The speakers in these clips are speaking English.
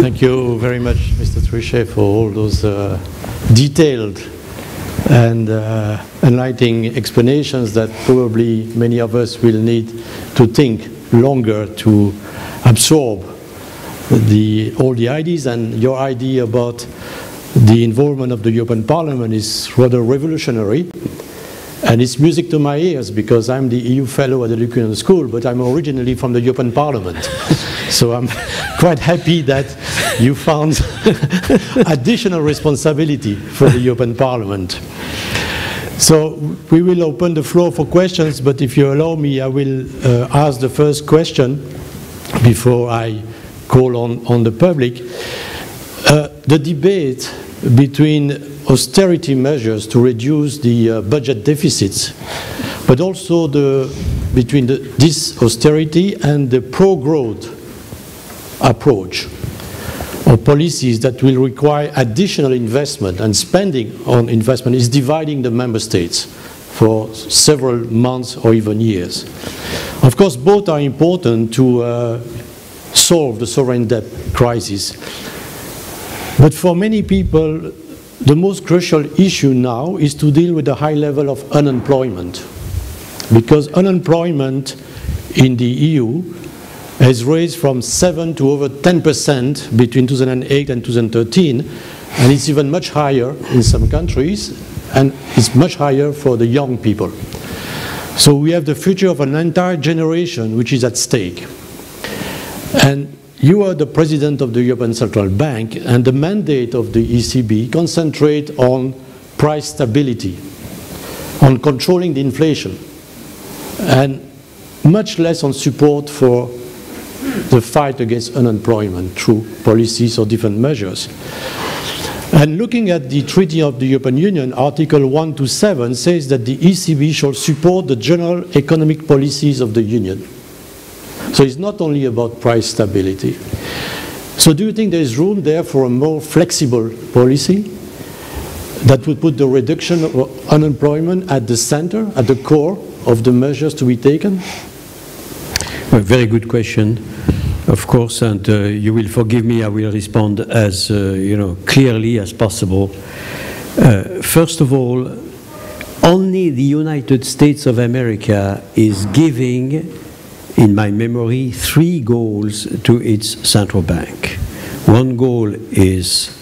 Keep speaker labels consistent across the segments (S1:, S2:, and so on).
S1: Thank you very much, Mr. Trichet, for all those detailed and enlightening explanations that probably many of us will need to think longer to absorb all the ideas. And your idea about the involvement of the European Parliament is rather revolutionary. And it's music to my ears because I'm the EU fellow at the Lucasian School, but I'm originally from the European Parliament. So I'm quite happy that you found additional responsibility for the European Parliament. So we will open the floor for questions, but if you allow me, I will ask the first question before I call on the public. The debate between austerity measures to reduce the budget deficits, but also between this austerity and the pro-growth approach or policies that will require additional investment and spending on investment is dividing the member states for several months or even years. Of course, both are important to solve the sovereign debt crisis. But for many people, the most crucial issue now is to deal with the high level of unemployment, because unemployment in the EU has raised from 7 to over 10% between 2008 and 2013, and it's even much higher in some countries, and it's much higher for the young people. So we have the future of an entire generation which is at stake. And you are the president of the European Central Bank, and the mandate of the ECB concentrates on price stability, on controlling the inflation, and much less on support for the fight against unemployment through policies or different measures. And looking at the Treaty of the European Union, Article 1 to 7 says that the ECB shall support the general economic policies of the Union. So it's not only about price stability. So do you think there is room there for a more flexible policy that would put the reduction of unemployment at the center, at the core of the measures to be taken?
S2: A very good question, of course, and you will forgive me, I will respond as clearly as possible. First of all, only the United States of America is giving, in my memory, 3 goals to its central bank. One goal is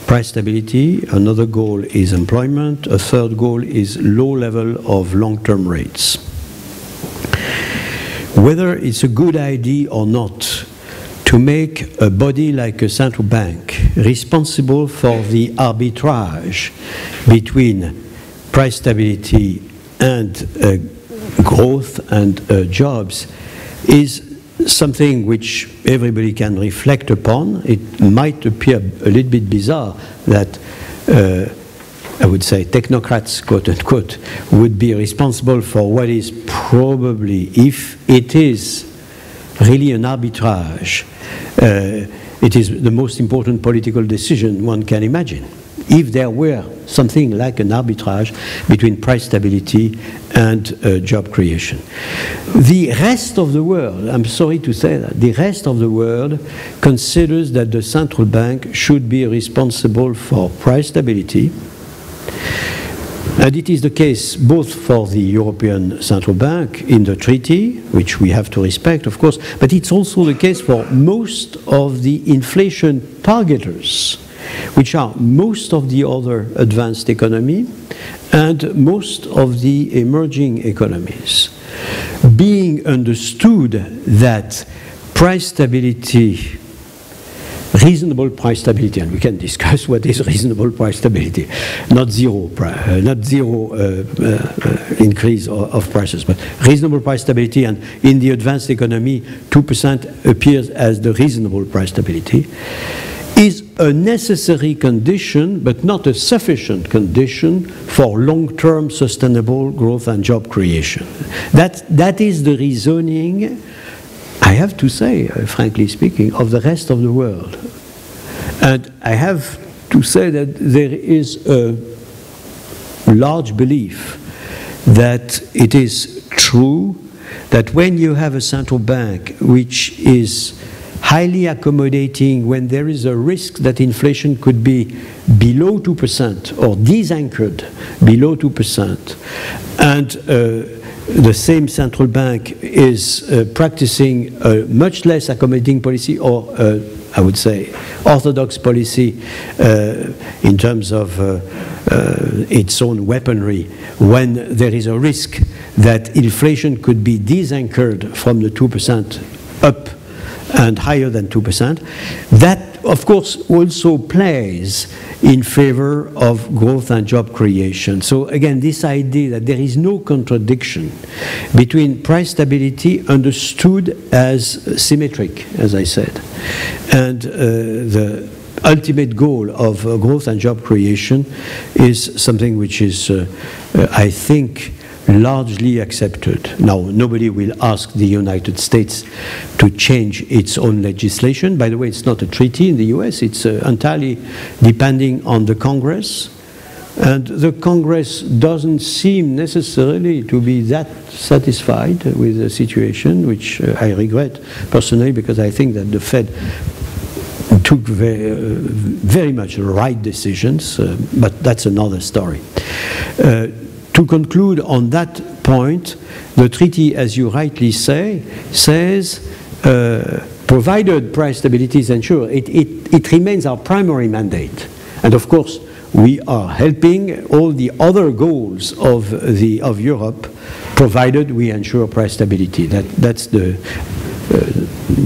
S2: price stability, another goal is employment, a third goal is low level of long-term rates. Whether it's a good idea or not to make a body like a central bank responsible for the arbitrage between price stability and growth and jobs is something which everybody can reflect upon. It might appear a little bit bizarre that I would say technocrats, quote unquote, would be responsible for what is probably, if it is really an arbitrage, it is the most important political decision one can imagine. If there were something like an arbitrage between price stability and job creation. The rest of the world, I'm sorry to say that, the rest of the world considers that the central bank should be responsible for price stability. And it is the case both for the European Central Bank in the treaty, which we have to respect, of course, but it's also the case for most of the inflation targeters, which are most of the other advanced economy and most of the emerging economies. Being understood that price stability, reasonable price stability, and we can discuss what is reasonable price stability, not zero increase of prices, but reasonable price stability, and in the advanced economy 2% appears as the reasonable price stability, is a necessary condition but not a sufficient condition for long-term sustainable growth and job creation. That is the reasoning, I have to say, frankly speaking, of the rest of the world. And I have to say that there is a large belief that it is true that when you have a central bank which is highly accommodating when there is a risk that inflation could be below 2% or disanchored below 2%, and the same central bank is practicing a much less accommodating policy, or I would say orthodox policy in terms of its own weaponry, when there is a risk that inflation could be disanchored from the 2% up and higher than 2%, that of course also plays in favor of growth and job creation. So again, this idea that there is no contradiction between price stability understood as symmetric, as I said, and the ultimate goal of growth and job creation is something which is, I think, largely accepted. Now, nobody will ask the United States to change its own legislation. By the way, it's not a treaty in the US, it's entirely depending on the Congress. And the Congress doesn't seem necessarily to be that satisfied with the situation, which I regret personally, because I think that the Fed took very much the right decisions, but that's another story. To conclude on that point, the treaty, as you rightly say, says, provided price stability is ensured, it remains our primary mandate. And of course, we are helping all the other goals of Europe, provided we ensure price stability. That's the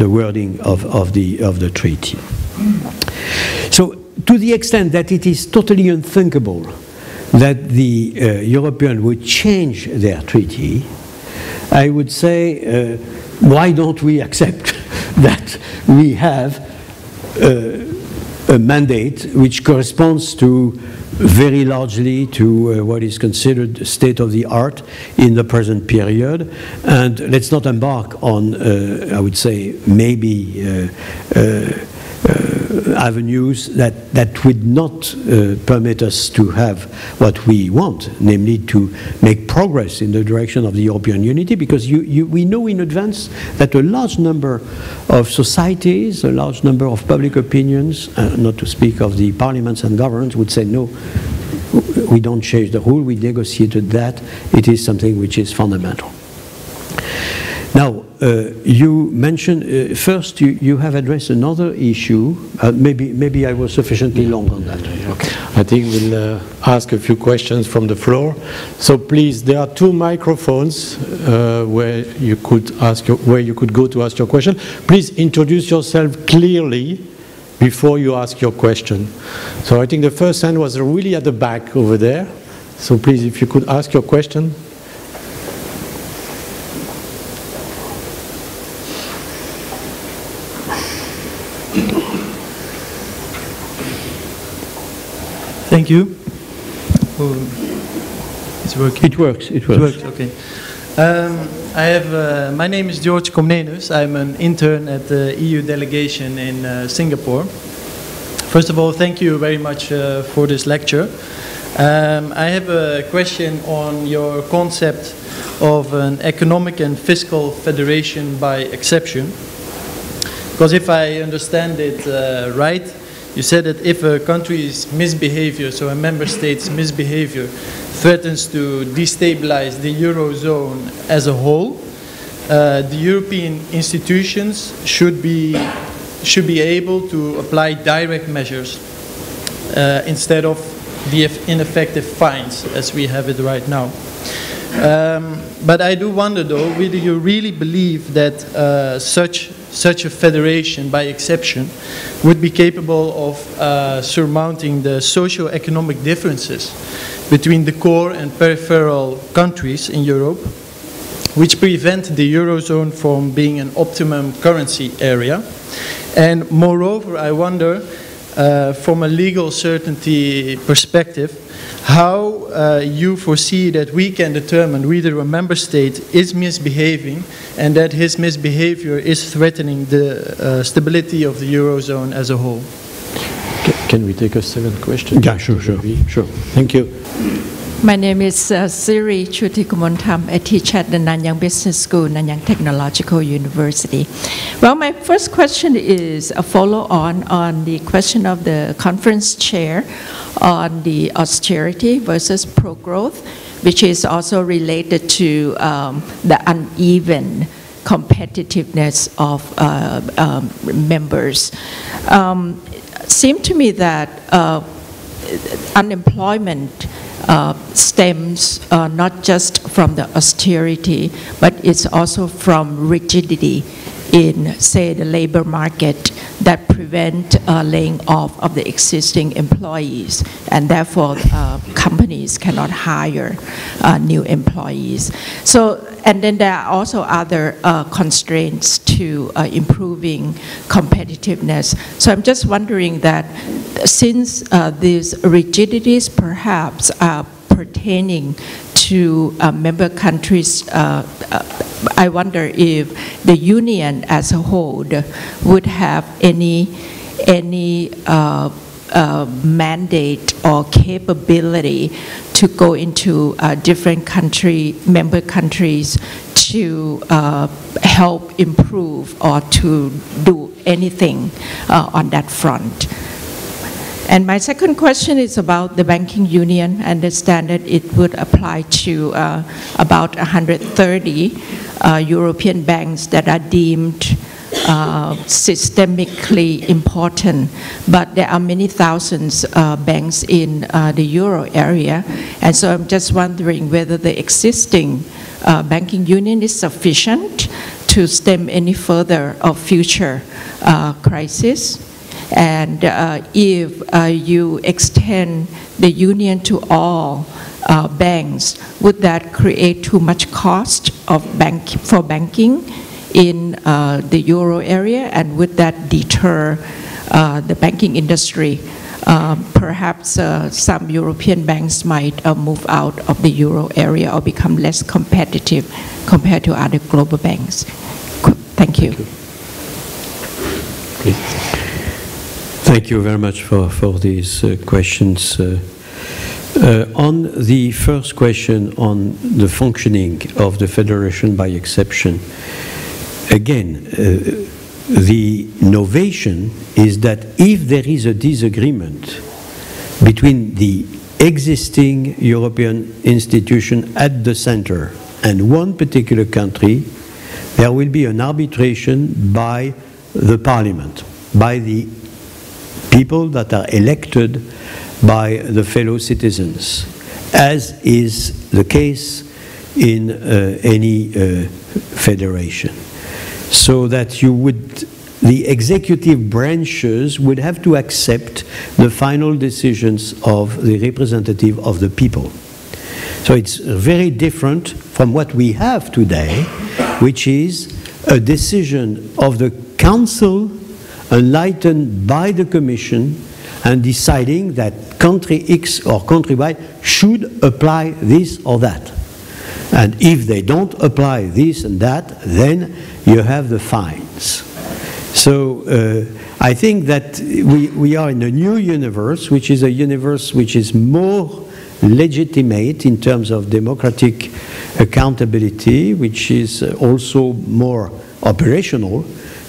S2: wording of the treaty. So, to the extent that it is totally unthinkable that the Europeans would change their treaty, I would say, why don't we accept that we have a mandate which corresponds to very largely to what is considered state of the art in the present period, and let's not embark on, I would say, maybe avenues that would not permit us to have what we want, namely to make progress in the direction of the European unity, because we know in advance that a large number of societies, a large number of public opinions, not to speak of the parliaments and governments, would say no, we don't change the rule, we negotiated that, it is something which is fundamental. Now, you mentioned, first you have addressed another issue, maybe I was sufficiently long on that.
S1: Okay. I think we'll ask a few questions from the floor. So please, there are two microphones where you could go to ask your question. Please introduce yourself clearly before you ask your question. So I think the first hand was really at the back over there. So please, if you could ask your question.
S3: Thank you. It's working.
S2: It works. It works.
S3: Okay. My name is George Komnenus. I'm an intern at the EU delegation in Singapore. First of all, thank you very much for this lecture. I have a question on your concept of an economic and fiscal federation by exception. Because if I understand it right, you said that if a country's misbehavior, so a member state's misbehavior, threatens to destabilize the Eurozone as a whole, the European institutions should be able to apply direct measures instead of the ineffective fines as we have it right now. But I do wonder though, whether you really believe that such a federation by exception would be capable of surmounting the socio-economic differences between the core and peripheral countries in Europe, which prevent the Eurozone from being an optimum currency area. And moreover, I wonder, from a legal certainty perspective, how you foresee that we can determine whether a member state is misbehaving and that his misbehavior is threatening the stability of the Eurozone as a whole.
S1: Can we take a second question?
S2: Yeah, sure.
S1: Thank you.
S4: My name is Siri Chutikumontam. I teach at the Nanyang Business School, Nanyang Technological University. Well, my first question is a follow-on on the question of the conference chair on the austerity versus pro-growth, which is also related to the uneven competitiveness of members. Seemed to me that unemployment stems not just from the austerity, but it's also from rigidity in, say, the labor market that prevent laying off of the existing employees, and therefore companies cannot hire new employees. So, and then there are also other constraints to improving competitiveness. So I'm just wondering that since these rigidities perhaps are pertaining to member countries, I wonder if the union as a whole would have any mandate or capability to go into different member countries to help improve or to do anything on that front. And my second question is about the banking union. I understand that it would apply to about 130 European banks that are deemed systemically important, but there are many thousands banks in the euro area, and so I'm just wondering whether the existing banking union is sufficient to stem any further of future crisis. And if you extend the union to all banks, would that create too much cost for banking in the euro area, and would that deter the banking industry? Perhaps some European banks might move out of the euro area or become less competitive compared to other global banks. Thank you.
S2: Thank you very much for these questions. On the first question on the functioning of the Federation by exception, again, the innovation is that if there is a disagreement between the existing European institution at the center and one particular country, there will be an arbitration by the Parliament, by the people that are elected by the fellow citizens, as is the case in any federation. So that the executive branches would have to accept the final decisions of the representative of the people. So it's very different from what we have today, which is a decision of the Council enlightened by the Commission and deciding that country X or country Y should apply this or that. And if they don't apply this and that, then you have the fines. So I think that we are in a new universe, which is a universe which is more legitimate in terms of democratic accountability, which is also more operational,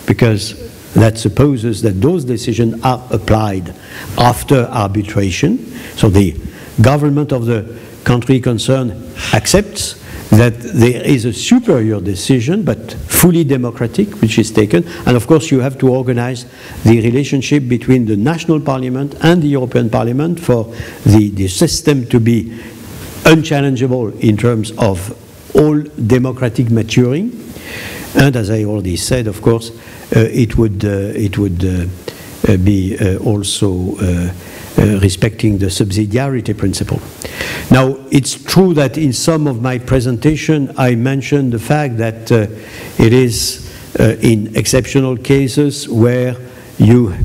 S2: because that supposes that those decisions are applied after arbitration. So the government of the country concerned accepts that there is a superior decision, but fully democratic, which is taken. And of course, you have to organize the relationship between the national parliament and the European Parliament for the system to be unchallengeable in terms of all democratic maturing. And as I already said, of course, it would be also respecting the subsidiarity principle. Now, it's true that in some of my presentation I mentioned the fact that it is in exceptional cases where you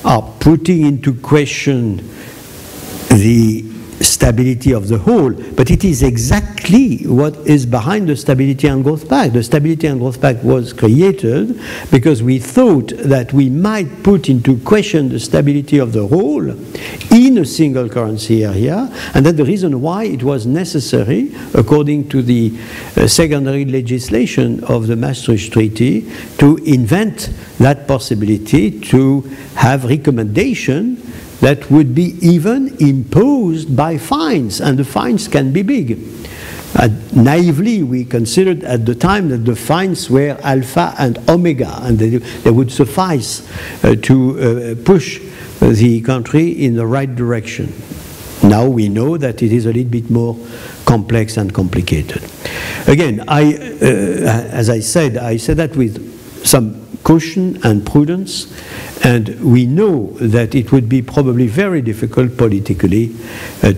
S2: are putting into question the stability of the whole, but it is exactly what is behind the Stability and Growth Pact. The Stability and Growth Pact was created because we thought that we might put into question the stability of the whole in a single currency area, and that's the reason why it was necessary, according to the secondary legislation of the Maastricht Treaty, to invent that possibility to have recommendation that would be even imposed by fines, and the fines can be big. Naively, we considered at the time that the fines were alpha and omega, and they would suffice to push the country in the right direction. Now we know that it is a little bit more complex and complicated. Again, as I said that with some caution and prudence, and we know that it would be probably very difficult politically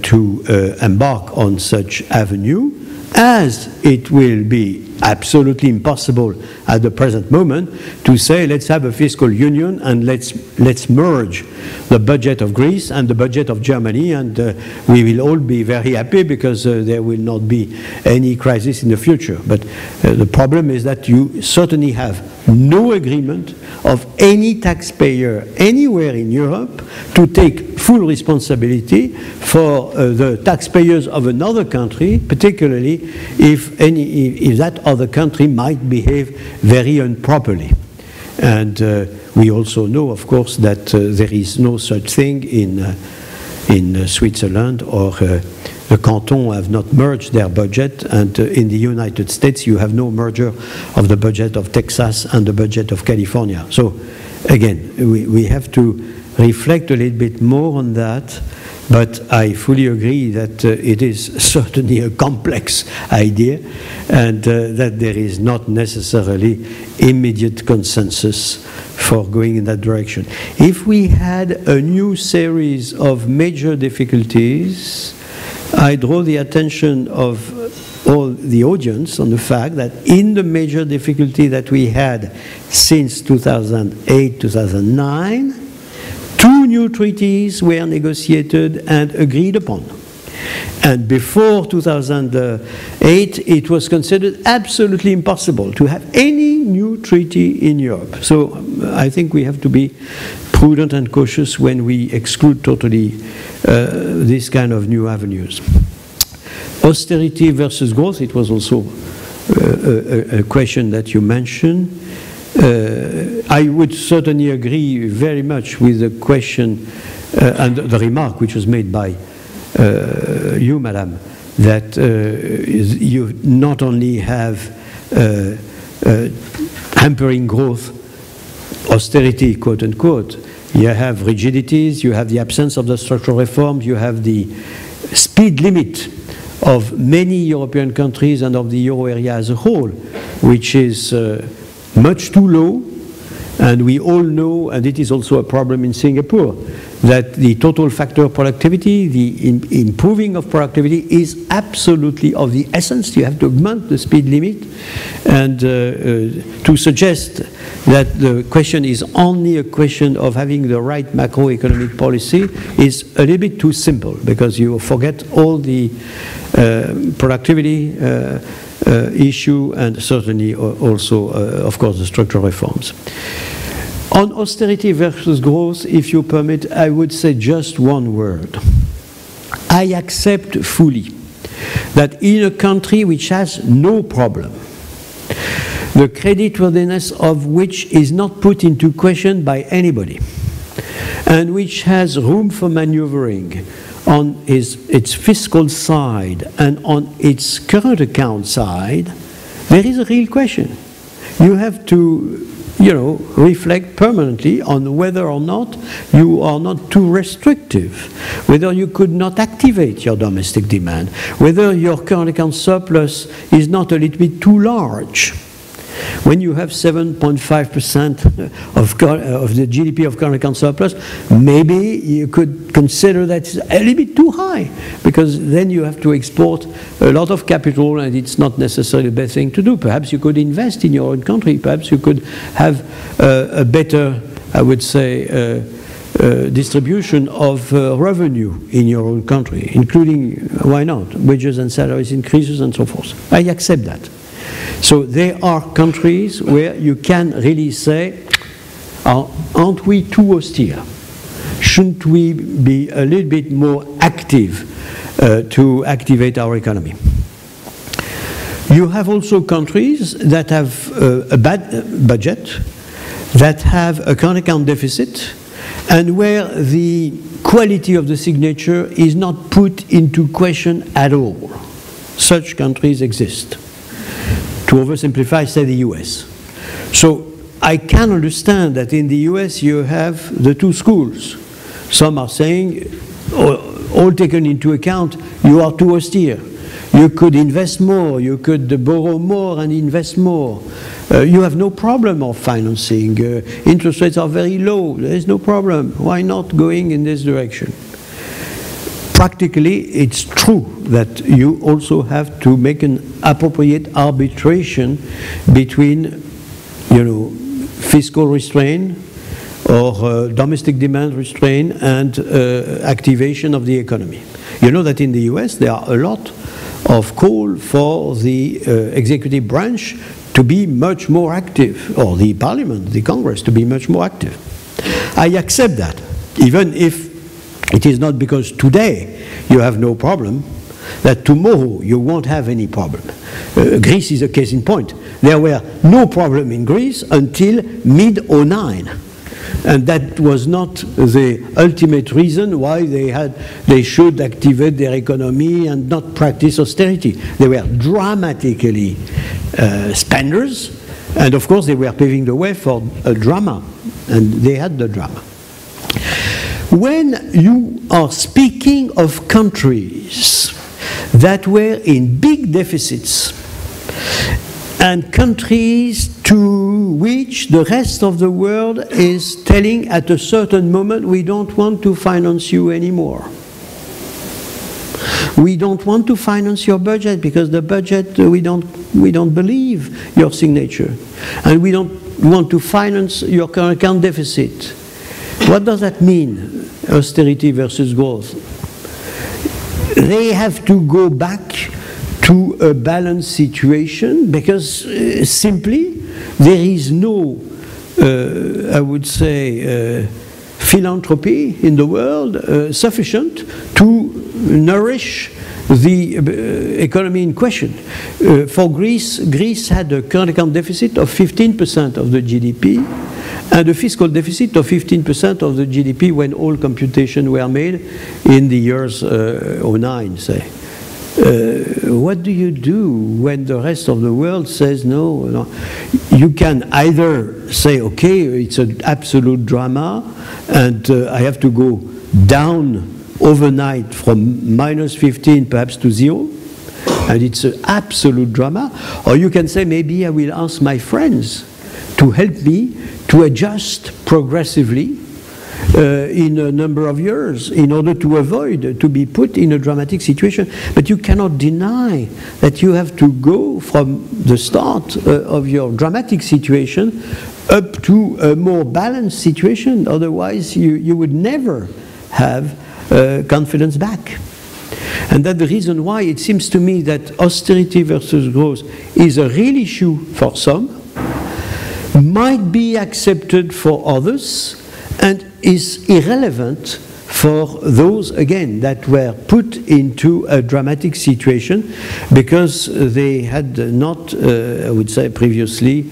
S2: to embark on such avenue, as it will be absolutely impossible at the present moment to say let's have a fiscal union and let's merge the budget of Greece and the budget of Germany, and we will all be very happy because there will not be any crisis in the future. But the problem is that you certainly have no agreement of any taxpayer anywhere in Europe to take full responsibility for the taxpayers of another country, particularly if that other country might behave very improperly. And we also know, of course, that there is no such thing in Switzerland, or the cantons have not merged their budget, and in the United States you have no merger of the budget of Texas and the budget of California. So again, we have to reflect a little bit more on that, but I fully agree that it is certainly a complex idea, and that there is not necessarily immediate consensus for going in that direction. If we had a new series of major difficulties, I draw the attention of all the audience on the fact that in the major difficulty that we had since 2008, 2009, 2 new treaties were negotiated and agreed upon. And before 2008, it was considered absolutely impossible to have any new treaty in Europe. So I think we have to be prudent and cautious when we exclude totally this kind of new avenues. Austerity versus growth, it was also a question that you mentioned. I would certainly agree very much with the question and the remark which was made by you, Madam, that you not only have hampering growth, austerity, quote unquote, you have rigidities, you have the absence of the structural reforms, you have the speed limit of many European countries and of the euro area as a whole, which is much too low. And we all know, and it is also a problem in Singapore, that the total factor of productivity, the improving of productivity, is absolutely of the essence. You have to augment the speed limit. And to suggest that the question is only a question of having the right macroeconomic policy is a little bit too simple, because you forget all the productivity issue, and certainly also, of course, the structural reforms. On austerity versus growth, if you permit, I would say just one word. I accept fully that in a country which has no problem, the creditworthiness of which is not put into question by anybody, and which has room for maneuvering on its fiscal side and on its current account side, there is a real question. You have to, reflect permanently on whether or not you are not too restrictive, whether you could not activate your domestic demand, whether your current account surplus is not a little bit too large. When you have 7.5% of the GDP of current account surplus, maybe you could consider that it's a little bit too high, because then you have to export a lot of capital, and it's not necessarily the best thing to do. Perhaps you could invest in your own country. Perhaps you could have a better, I would say, distribution of revenue in your own country, including, why not, wages and salaries increases and so forth. I accept that. So there are countries where you can really say, aren't we too austere? Shouldn't we be a little bit more active to activate our economy? You have also countries that have a bad budget, that have a current account deficit, and where the quality of the signature is not put into question at all. Such countries exist. To oversimplify, say the US. So I can understand that in the US you have the two schools. Some are saying, all taken into account, you are too austere. You could invest more, you could borrow more and invest more. You have no problem of financing. Interest rates are very low, there is no problem. Why not going in this direction? Practically, it's true that you also have to make an appropriate arbitration between, fiscal restraint or domestic demand restraint and activation of the economy. You know that in the US there are a lot of call for the executive branch to be much more active, or the parliament, the Congress, to be much more active. I accept that, even if it is not because today you have no problem, that tomorrow you won't have any problem. Greece is a case in point. There were no problem in Greece until mid-09. And that was not the ultimate reason why they should activate their economy and not practice austerity. They were dramatically spenders, and of course they were paving the way for a drama, and they had the drama. When you are speaking of countries that were in big deficits, and countries to which the rest of the world is telling at a certain moment, we don't want to finance you anymore. We don't want to finance your budget because the budget, we don't believe your signature. And we don't want to finance your current account deficit. What does that mean, austerity versus growth? They have to go back to a balanced situation because simply there is no, I would say, philanthropy in the world sufficient to nourish the economy in question. For Greece had a current account deficit of 15% of the GDP and a fiscal deficit of 15% of the GDP when all computations were made in the years 09, say. What do you do when the rest of the world says no? You can either say, okay, it's an absolute drama and I have to go down overnight from -15 perhaps to 0, and it's an absolute drama, or you can say, maybe I will ask my friends to help me to adjust progressively in a number of years in order to avoid to be put in a dramatic situation. But you cannot deny that you have to go from the start of your dramatic situation up to a more balanced situation. Otherwise you would never have confidence back. And that's the reason why it seems to me that austerity versus growth is a real issue for some, might be accepted for others, and is irrelevant for those, again, that were put into a dramatic situation because they had not, I would say previously,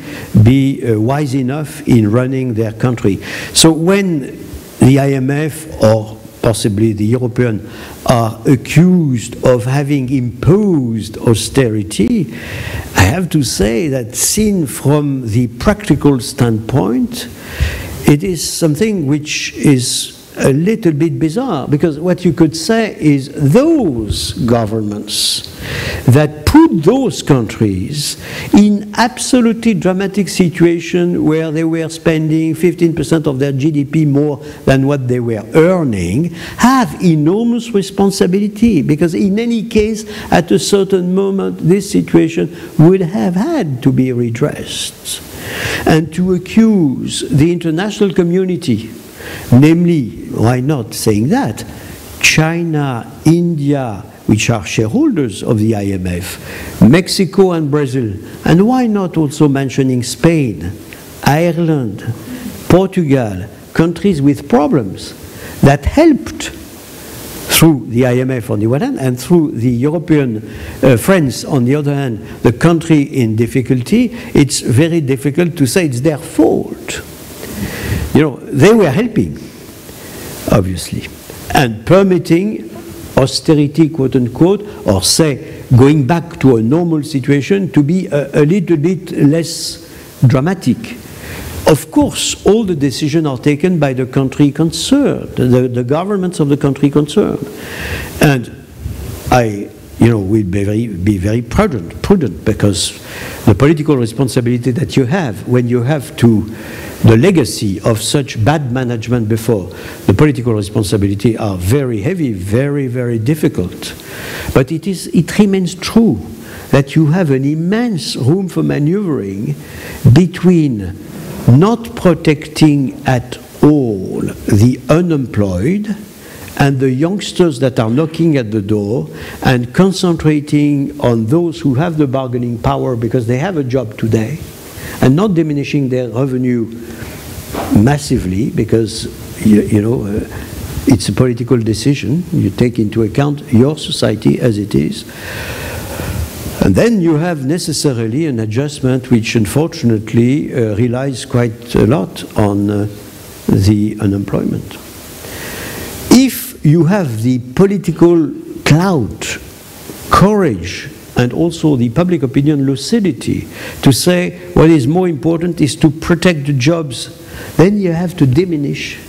S2: be wise enough in running their country. So when the IMF or possibly the European are accused of having imposed austerity, I have to say that seen from the practical standpoint, it is something which is a little bit bizarre, because what you could say is those governments that put those countries in absolutely dramatic situation where they were spending 15% of their GDP more than what they were earning have enormous responsibility, because in any case at a certain moment this situation would have had to be redressed. And to accuse the international community Namely, why not saying that? China, India, which are shareholders of the IMF, Mexico and Brazil, and why not also mentioning Spain, Ireland, Portugal, countries with problems that helped through the IMF on the one hand, and through the European friends on the other hand, the country in difficulty, it's very difficult to say it's their fault. You know, they were helping, obviously, and permitting austerity, quote unquote, or say, going back to a normal situation to be a little bit less dramatic. Of course, all the decisions are taken by the country concerned, the governments of the country concerned. And I, will be very prudent, because the political responsibility that you have when you have the legacy of such bad management before, the political responsibility are very heavy, very, very difficult. But it remains true that you have an immense room for maneuvering between not protecting at all the unemployed and the youngsters that are knocking at the door, and concentrating on those who have the bargaining power because they have a job today, and not diminishing their revenue massively because, it's a political decision. You take into account your society as it is. And then you have necessarily an adjustment which unfortunately relies quite a lot on the unemployment. If you have the political clout, courage, and also the public opinion lucidity to say what is more important is to protect the jobs, then you have to diminish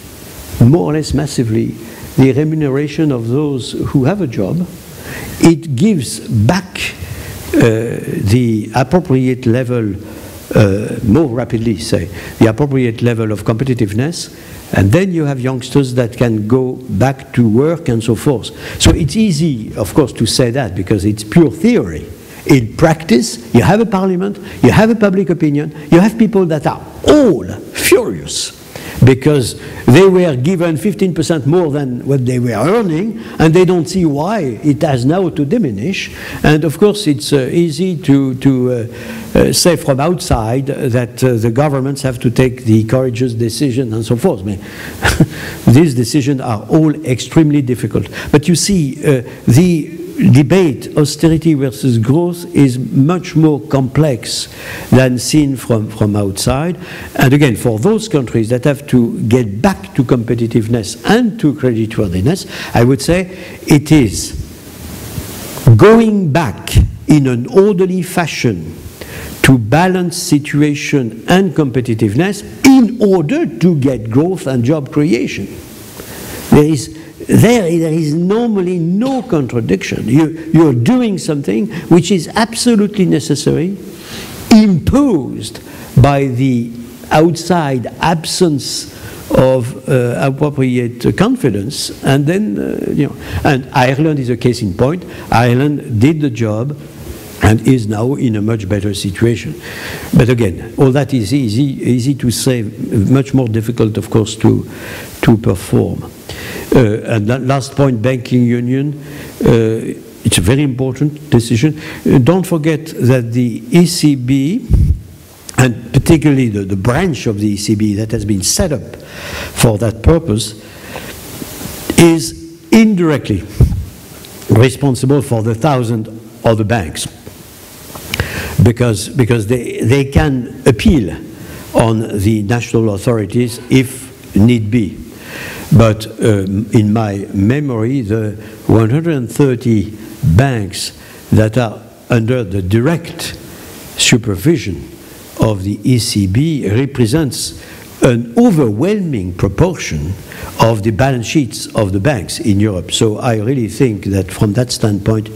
S2: more or less massively the remuneration of those who have a job. It gives back the appropriate level, more rapidly say, the appropriate level of competitiveness, and then you have youngsters that can go back to work and so forth. So it's easy, of course, to say that because it's pure theory. In practice, you have a parliament, you have a public opinion, you have people that are all furious because they were given 15% more than what they were earning, and they don't see why it has now to diminish. And of course, it's easy to say from outside that the governments have to take the courageous decision and so forth. I mean, these decisions are all extremely difficult. But you see, the debate, austerity versus growth, is much more complex than seen from outside. And again, for those countries that have to get back to competitiveness and to creditworthiness, I would say it is going back in an orderly fashion to balance situation and competitiveness in order to get growth and job creation. There is normally no contradiction. You're doing something which is absolutely necessary, imposed by the outside absence of appropriate confidence, and then, and Ireland is a case in point. Ireland did the job and is now in a much better situation. But again, all that is easy to say, much more difficult, of course, to perform. And that last point, banking union, it's a very important decision. Don't forget that the ECB, and particularly the branch of the ECB that has been set up for that purpose, is indirectly responsible for the 1,000 other banks, because they can appeal on the national authorities if need be. But in my memory, the 130 banks that are under the direct supervision of the ECB represents an overwhelming proportion of the balance sheets of the banks in Europe. So I really think that from that standpoint,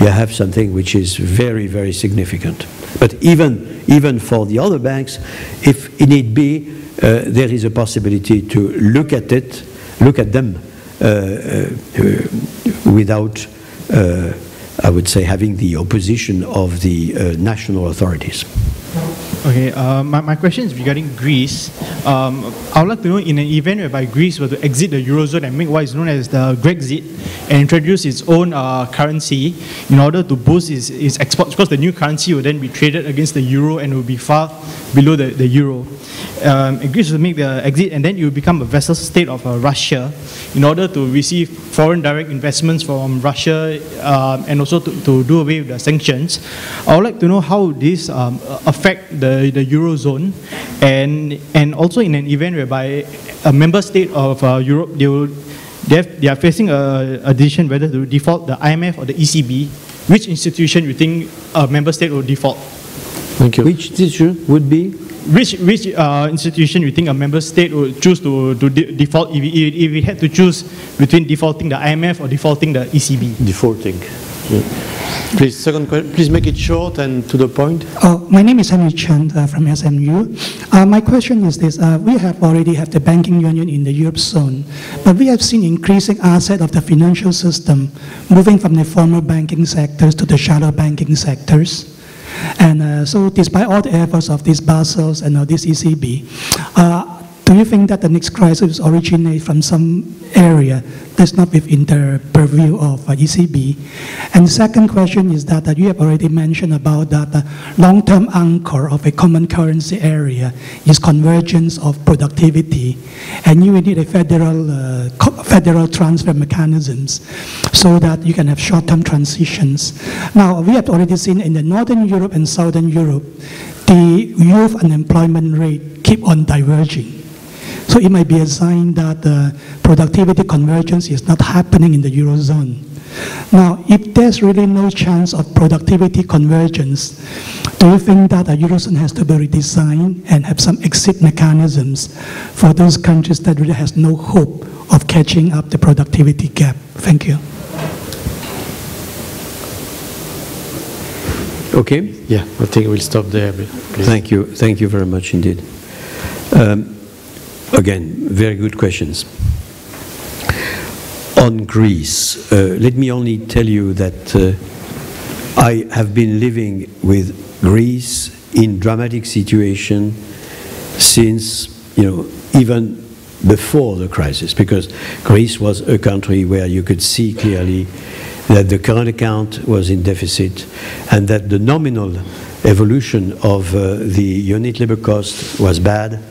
S2: you have something which is very, very significant. But even for the other banks, if it need be, there is a possibility to look at them without, I would say, having the opposition of the national authorities.
S5: Okay, my question is regarding Greece. I would like to know, in an event whereby Greece were to exit the Eurozone and make what is known as the Grexit and introduce its own currency in order to boost its exports, because the new currency will then be traded against the euro and will be far below the euro. Greece will make the exit, and then it will become a vassal state of Russia in order to receive foreign direct investments from Russia and also to do away with the sanctions. I would like to know how this affect the Eurozone, and also in an event whereby a member state of Europe, they are facing a decision whether to default the IMF or the ECB. Which institution you think a member state will default?
S1: Thank you.
S2: Which institution would be?
S5: Which institution you think a member state would choose to default if we had to choose between defaulting the IMF or defaulting the ECB?
S1: Defaulting. Yeah. Please, second question. Please make it short and to the point.
S6: My name is Henry Chen from SMU. My question is this. We have already have the banking union in the Europe zone, but we have seen increasing asset of the financial system moving from the formal banking sectors to the shadow banking sectors. And so despite all the efforts of these Basels and this ECB, do you think that the next crisis originates from some area that's not within the purview of ECB? And the second question is that you have already mentioned about that the long-term anchor of a common currency area is convergence of productivity, and you will need a federal transfer mechanisms so that you can have short-term transitions. Now, we have already seen in the Northern Europe and Southern Europe, the youth unemployment rate keep on diverging. So it might be a sign that productivity convergence is not happening in the Eurozone. Now, if there's really no chance of productivity convergence, do you think that the Eurozone has to be redesigned and have some exit mechanisms for those countries that really has no hope of catching up the productivity gap? Thank you.
S2: Okay.
S1: Yeah, I think we'll stop there. Please.
S2: Thank you. Thank you very much indeed. Again, very good questions. On Greece, let me only tell you that I have been living with Greece in dramatic situation since, even before the crisis, because Greece was a country where you could see clearly that the current account was in deficit and that the nominal evolution of the unit labor cost was bad,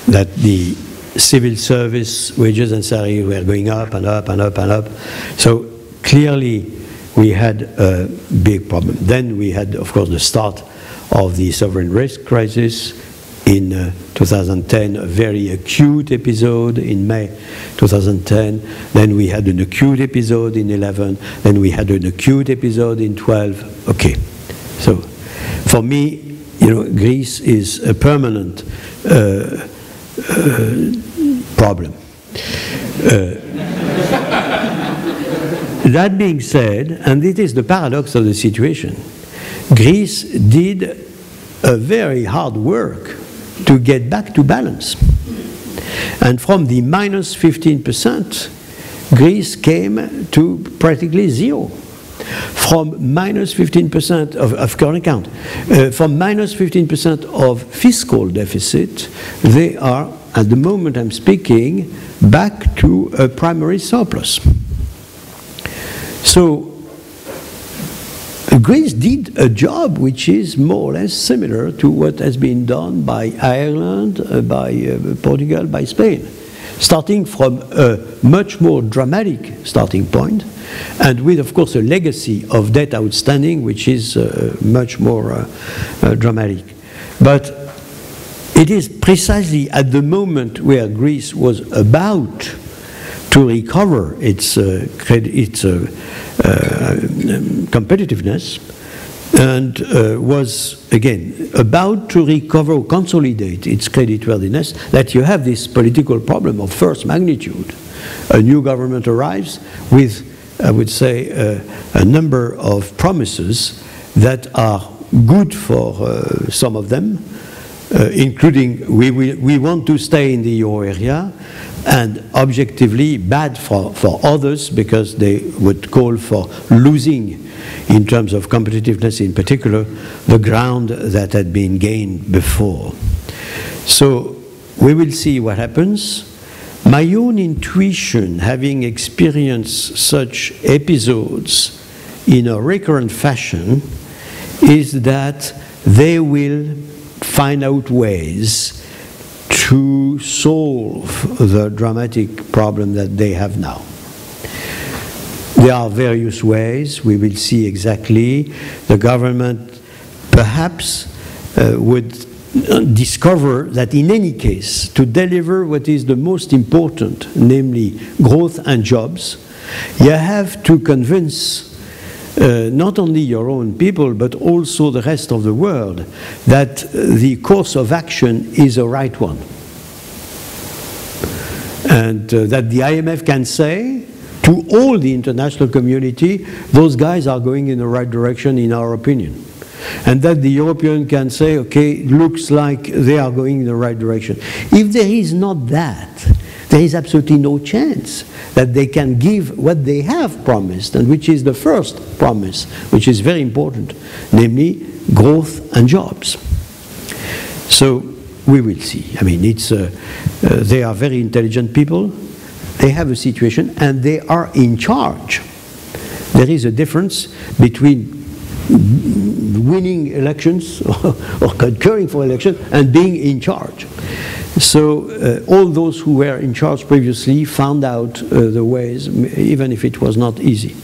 S2: that the civil service wages and salaries were going up and up and up and up. So clearly we had a big problem. Then we had, of course, the start of the sovereign risk crisis in 2010, a very acute episode in May 2010. Then we had an acute episode in 11. Then we had an acute episode in 12. Okay. So for me, Greece is a permanent problem. That being said, and it is the paradox of the situation, Greece did a very hard work to get back to balance. And from the minus 15%, Greece came to practically zero. From minus 15% of current account, from minus 15% of fiscal deficit, they are, at the moment I'm speaking, back to a primary surplus. So Greece did a job which is more or less similar to what has been done by Ireland, by Portugal, by Spain, starting from a much more dramatic starting point, and with, of course, a legacy of debt outstanding, which is much more dramatic. But it is precisely at the moment where Greece was about to recover its competitiveness and was, again, about to recover or consolidate its creditworthiness, that you have this political problem of first magnitude. A new government arrives with, I would say, a number of promises that are good for some of them, including we want to stay in the euro area, and objectively bad for others because they would call for losing in terms of competitiveness, in particular, the ground that had been gained before. So we will see what happens. My own intuition, having experienced such episodes in a recurrent fashion, is that they will find out ways to solve the dramatic problem that they have now. There are various ways. We will see exactly. The government perhaps would discover that in any case, to deliver what is the most important, namely growth and jobs, you have to convince not only your own people, but also the rest of the world, that the course of action is a right one. And that the IMF can say to all the international community, those guys are going in the right direction in our opinion. And that the European can say, okay, looks like they are going in the right direction. If there is not that, there is absolutely no chance that they can give what they have promised, and which is the first promise, which is very important, namely growth and jobs. So we will see. I mean, they are very intelligent people. They have a situation, and they are in charge. There is a difference between winning elections or concurring for election and being in charge. So all those who were in charge previously found out the ways, even if it was not easy.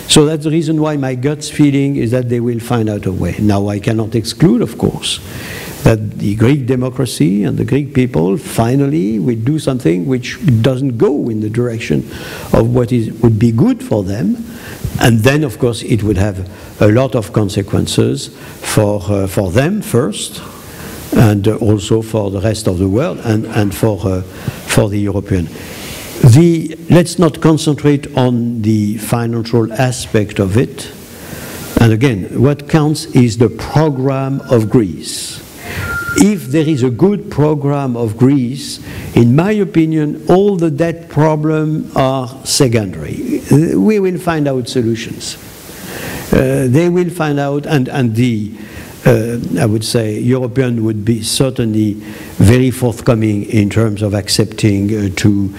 S2: So that's the reason why my gut's feeling is that they will find out a way. Now I cannot exclude, of course, that the Greek democracy and the Greek people finally will do something which doesn't go in the direction of what would be good for them. And then, of course, it would have a lot of consequences for them first, and also for the rest of the world, and for the European. Let's not concentrate on the financial aspect of it. And again, what counts is the program of Greece. If there is a good program of Greece, in my opinion, all the debt problems are secondary. We will find out solutions. They will find out, and I would say, European would be certainly very forthcoming in terms of accepting to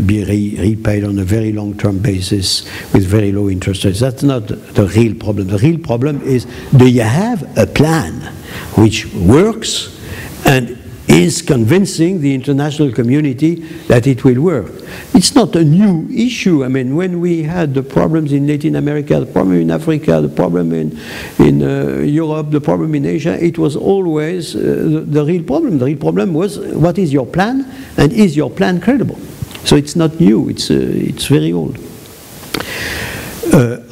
S2: be repaid on a very long-term basis with very low interest rates. That's not the real problem. The real problem is, do you have a plan which works and is convincing the international community that it will work? It's not a new issue. I mean, when we had the problems in Latin America, the problem in Africa, the problem in Europe, the problem in Asia, it was always the real problem. The real problem was, what is your plan, and is your plan credible? So it's not new, it's very old.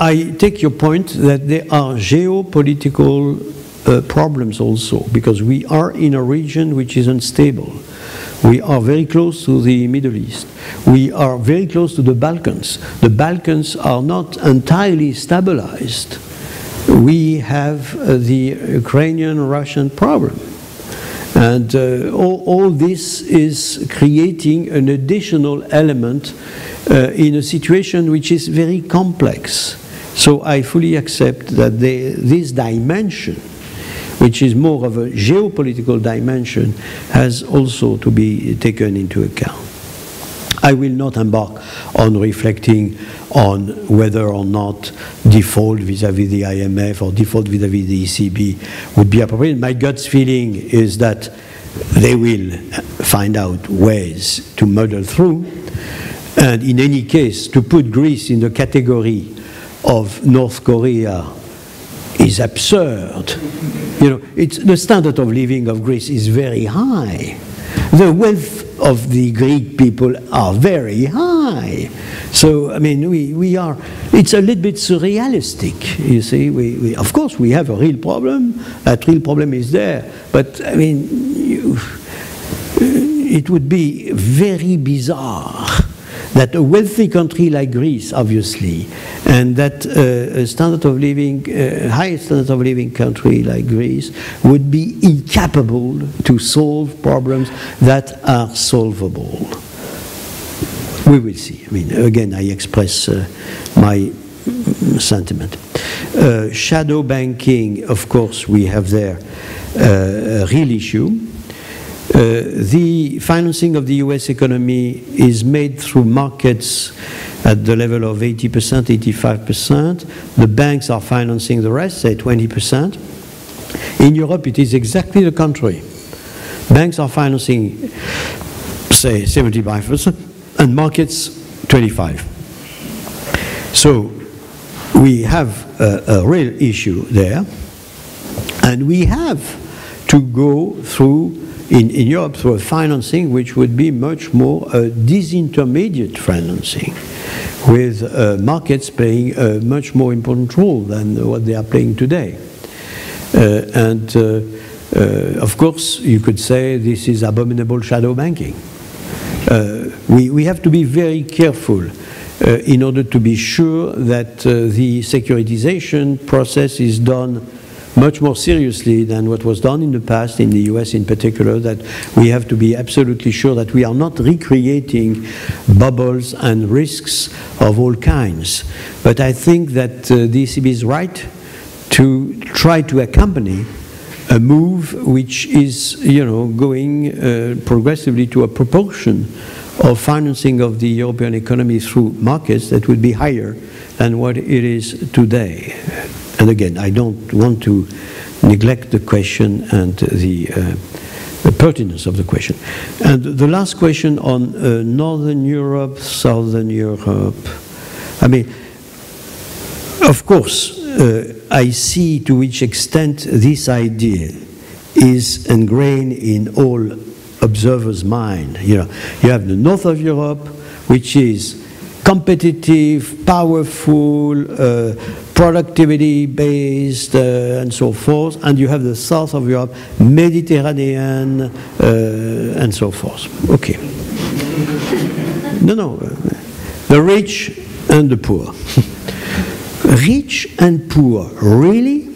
S2: I take your point that there are geopolitical problems also, because we are in a region which is unstable. We are very close to the Middle East. We are very close to the Balkans. The Balkans are not entirely stabilized. We have the Ukrainian-Russian problem. And all this is creating an additional element in a situation which is very complex. So I fully accept that this dimension, which is more of a geopolitical dimension, has also to be taken into account. I will not embark on reflecting on whether or not default vis-à-vis the IMF or default vis-à-vis the ECB would be appropriate. My gut feeling is that they will find out ways to muddle through, and in any case, to put Greece in the category of North Korea is absurd. You know, the standard of living of Greece is very high. The wealth of the Greek people are very high. So, I mean, it's a little bit surrealistic, you see. Of course, we have a real problem. That real problem is there. But, I mean, it would be very bizarre that a wealthy country like Greece, obviously, and that a standard of living, high standard of living country like Greece would be incapable to solve problems that are solvable. We will see. I mean, again, I express my sentiment. Shadow banking, of course, we have there a real issue. The financing of the US economy is made through markets at the level of 80%, 85%. The banks are financing the rest, say 20%. In Europe, it is exactly the contrary. Banks are financing, say, 75%, and markets 25%. So we have a real issue there, and we have to go through, in Europe, through a financing which would be much more a disintermediate financing, with markets playing a much more important role than what they are playing today. Of course, you could say this is abominable shadow banking. We have to be very careful in order to be sure that the securitization process is done much more seriously than what was done in the past, in the US in particular, that we have to be absolutely sure that we are not recreating bubbles and risks of all kinds. But I think that the ECB is right to try to accompany a move which is, going progressively to a proportion of financing of the European economy through markets that would be higher than what it is today. And again, I don't want to neglect the question and the pertinence of the question. And the last question on Northern Europe, Southern Europe. I mean, of course, I see to which extent this idea is ingrained in all observers' mind. You have the north of Europe, which is competitive, powerful, productivity-based, and so forth, and you have the south of Europe, Mediterranean, and so forth. Okay. No, the rich and the poor. Rich and poor, really?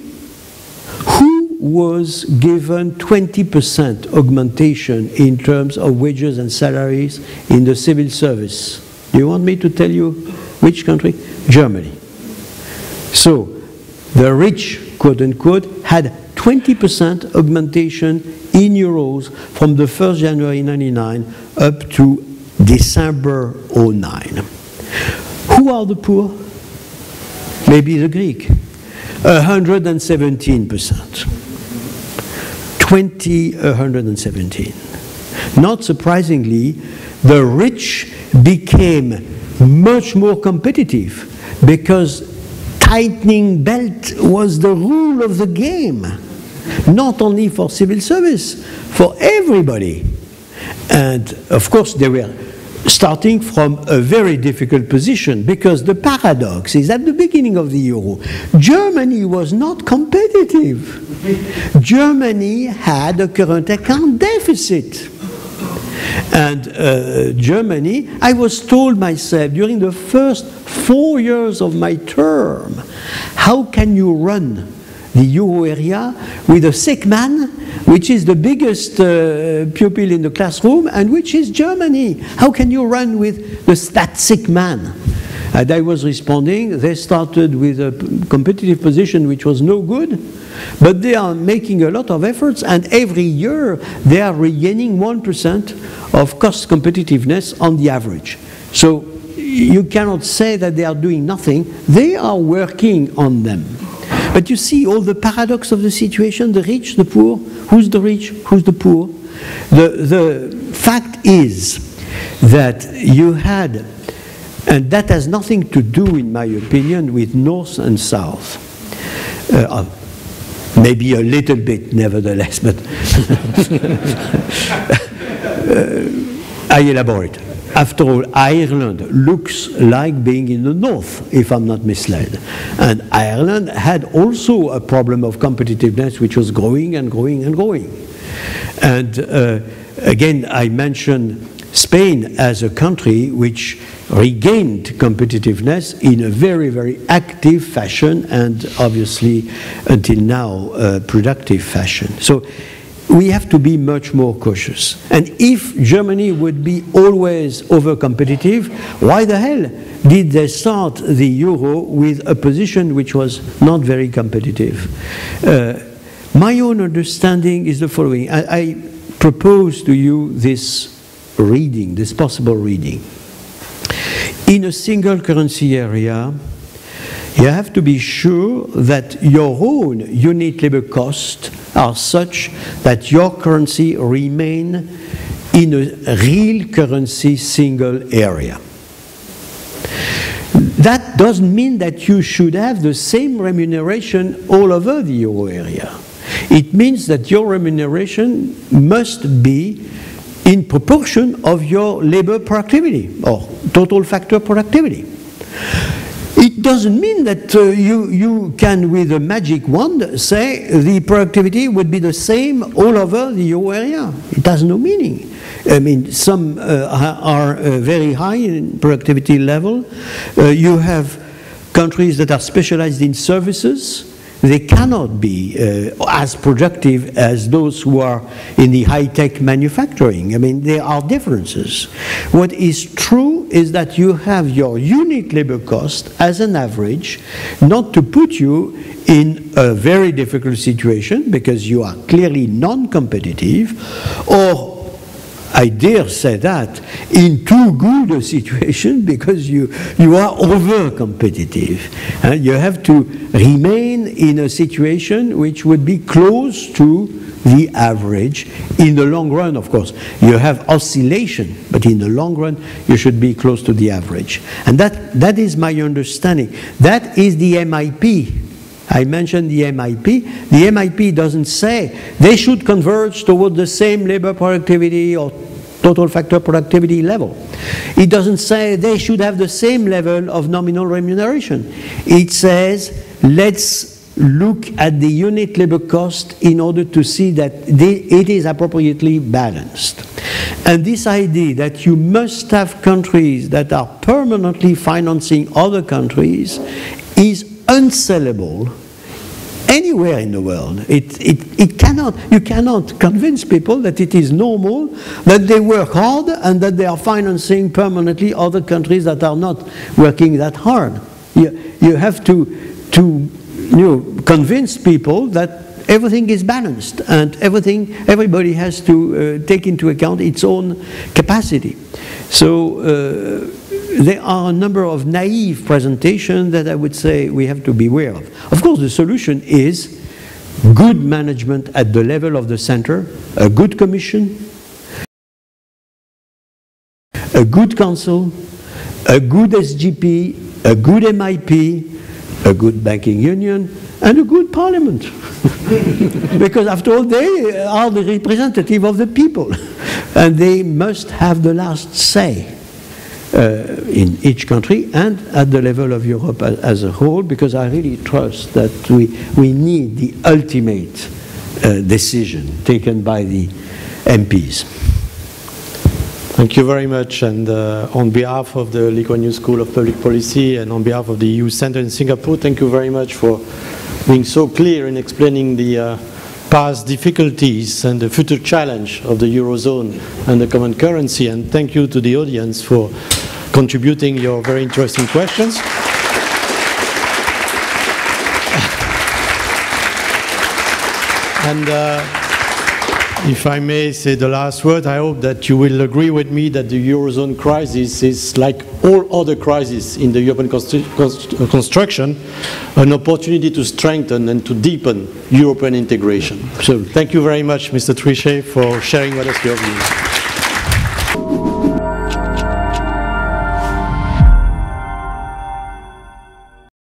S2: Who was given 20% augmentation in terms of wages and salaries in the civil service? Do you want me to tell you which country? Germany. So the rich, quote unquote, had 20% augmentation in euros from the 1st January 99 up to December 09. Who are the poor? Maybe the Greek. 117%. 117. Not surprisingly, the rich became much more competitive because tightening belt was the rule of the game, not only for civil service, for everybody. And of course they were starting from a very difficult position, because the paradox is at the beginning of the euro, Germany was not competitive. Germany had a current account deficit. And Germany, I was told myself during the first 4 years of my term, how can you run the euro area with a sick man, which is the biggest pupil in the classroom, and which is Germany? How can you run with that sick man? And I was responding, they started with a competitive position which was no good, but they are making a lot of efforts, and every year they are regaining 1% of cost competitiveness on the average. So you cannot say that they are doing nothing. They are working on them. But you see all the paradox of the situation, the rich, the poor. Who's the rich? Who's the poor? The fact is that you had, and that has nothing to do, in my opinion, with North and South. Maybe a little bit, nevertheless, but I elaborate. After all, Ireland looks like being in the north, if I'm not misled. And Ireland had also a problem of competitiveness, which was growing and growing and growing. And again, I mentioned Spain as a country which regained competitiveness in a very, very active fashion, and obviously until now productive fashion. So we have to be much more cautious. And if Germany would be always over-competitive, why the hell did they start the euro with a position which was not very competitive? My own understanding is the following. I propose to you this reading, this possible reading. In a single currency area, you have to be sure that your own unit labor costs are such that your currency remain in a real currency single area. That doesn't mean that you should have the same remuneration all over the euro area. It means that your remuneration must be in proportion of your labor productivity or total factor productivity. It doesn't mean that you can, with a magic wand, say the productivity would be the same all over the euro area. It has no meaning. I mean, some are very high in productivity level. You have countries that are specialized in services. They cannot be as productive as those who are in the high-tech manufacturing. I mean, there are differences. What is true is that you have your unit labor cost as an average, not to put you in a very difficult situation because you are clearly non-competitive, or I dare say that, in too good a situation because you are over-competitive. You have to remain in a situation which would be close to the average. In the long run, of course, you have oscillation, but in the long run, you should be close to the average. And that is my understanding. That is the MIP. I mentioned the MIP. The MIP doesn't say they should converge toward the same labor productivity or total factor productivity level. It doesn't say they should have the same level of nominal remuneration. It says let's look at the unit labor cost in order to see that it is appropriately balanced. And this idea that you must have countries that are permanently financing other countries is unsellable anywhere in the world. You cannot convince people that it is normal that they work hard and that they are financing permanently other countries that are not working that hard. You have to convince people that everything is balanced and everybody has to take into account its own capacity. So there are a number of naive presentations that I would say we have to beware of. Of course, the solution is good management at the level of the center, a good commission, a good council, a good SGP, a good MIP, a good banking union, and a good parliament. Because after all, they are the representative of the people. And they must have the last say. In each country and at the level of Europe as a whole, because I really trust that we need the ultimate decision taken by the MPs.
S1: Thank you very much, and on behalf of the Lee Kuan Yew School of Public Policy and on behalf of the EU Center in Singapore, thank you very much for being so clear in explaining the past difficulties and the future challenge of the Eurozone and the common currency, and thank you to the audience for contributing your very interesting questions. And if I may say the last word, I hope that you will agree with me that the Eurozone crisis is, like all other crises in the European construction, an opportunity to strengthen and to deepen European integration. So thank you very much, Mr. Trichet, for sharing with us your views.